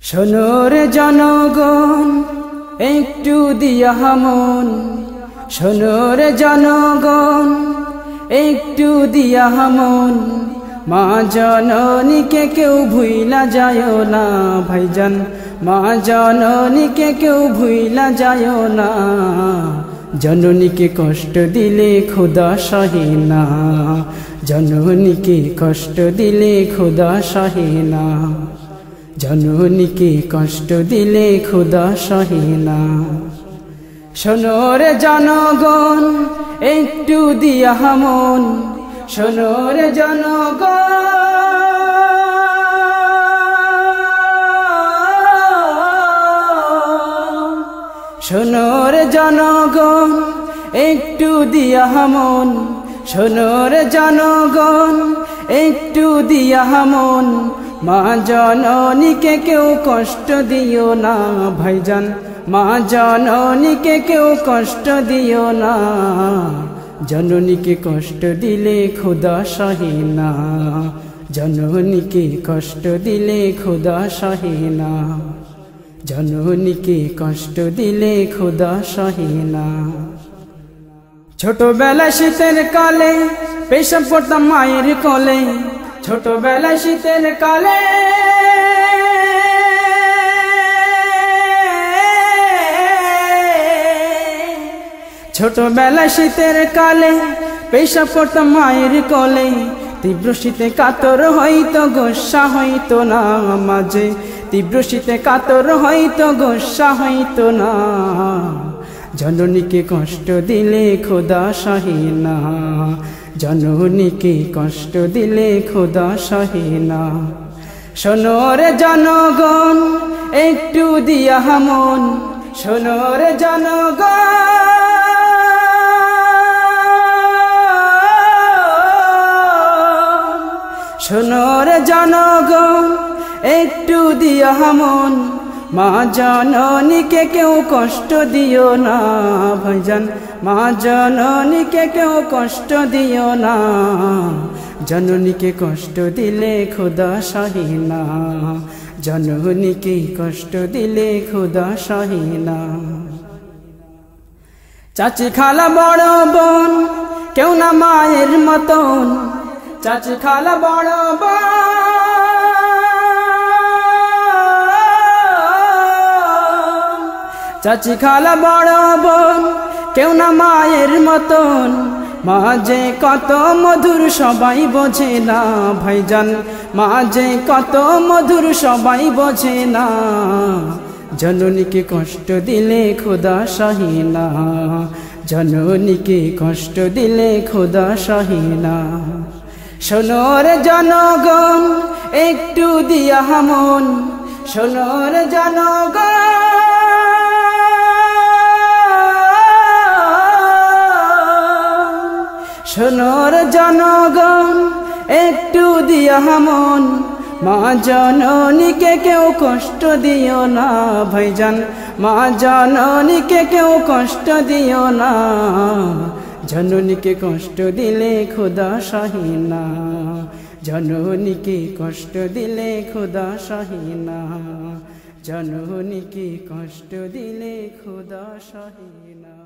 শোনো রে জনগণ একটু দিয়া মন, শোনো রে জনগণ একটু দিয়া মন। মা জননীকে কেউ ভুইলা যায় না ভাইজান, মা জননীকে কেউ ভুইলা যায় না। জননীকে কষ্ট দিলে খোদা সহে না, জননীকে কষ্ট দিলে খোদা সহে না, জননীকে কষ্ট দিলে খোদা সহে না। শোনো রে জনগণ একটু দিয়া মন, শোনো রে জনগণ, শোনো রে জনগণ একটু দিয়া মন, শোনো রে জনগণ একটু দিয়া মন। মা জননীকে কেউ কষ্ট দিও না ভাইজান, মা জননীকে কেউ কষ্ট দিও না। জননীকে কষ্ট দিলে খোদা সহে না, জননীকে কষ্ট দিলে খোদা সহে না, জননীকে কষ্ট দিলে খোদা সহে না। ছোটবেলায় শীতের কালে পেশাব করতাম মায়ের কোলে, ছোটবেলায় শীতের কালে ছোটবেলায় শীতের কালে পেশাব করতাম মায়ের কোলে। তীব্র শীতে কাতর হইতো গোসা হইতো না মাঝে, তীব্র শীতে কাতর হইতো গোসা হইতো না। জননীকে কষ্ট দিলে খোদা সহে না, জননীকে কষ্ট দিলে খোদা সহে না। শোনো রে জনগণ একটু দিয়া মন, শোনো রে জনগণ, শোনো রে জনগণ একটু দিয়া মন। মা জননীকে কেউ কষ্ট দিও না ভাইজান, মা জননীকে কেউ কষ্ট দিও না। জননীকে কষ্ট দিলে খোদা সহে না, জননীকে কষ্ট দিলে খোদা সহে না। চাচি খালা বড় বোন কেউ না মায়ের মতন, চাচি খালা বড় বোন, চাচি খালা বড় বোন কেউ না মায়ের মতন। মা যে কত মধুর সবাই বোঝে না ভাইজান, মা যে কত মধুর সবাই বোঝে না। জননীকে কষ্ট দিলে খোদা সহে না, জননীকে কষ্ট দিলে খোদা সহে না। শোনো রে জনগণ একটু দিয়া মন, শোনো রে জনগণ, শোনো রে জনগণ একটু দিয়া মন। মা জননীকে কেউ কষ্ট দিও না ভাইজান, মা জননীকে কেউ কষ্ট দিও না। জননীকে কষ্ট দিলে খোদা সহে না, জননীকে কষ্ট দিলে খোদা সহে না, জননীকে কষ্ট দিলে খোদা সহে না।